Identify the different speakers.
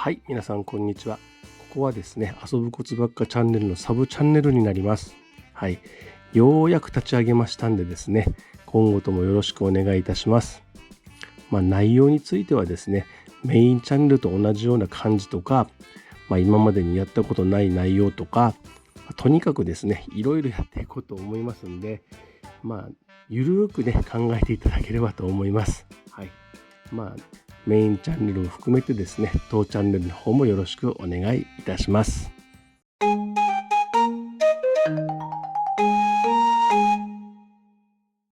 Speaker 1: はい、皆さんこんにちは。ここはですね、遊ぶコツばっかチャンネルのサブチャンネルになります。はい、ようやく立ち上げましたんでですね、今後ともよろしくお願いいたします。内容についてはですね、メインチャンネルと同じような感じとか、今までにやったことない内容とか、とにかくですね、いろいろやっていこうと思いますんで、ゆるーくね、考えていただければと思います。はい。メインチャンネルを含めてですね、当チャンネルの方もよろしくお願いいたします。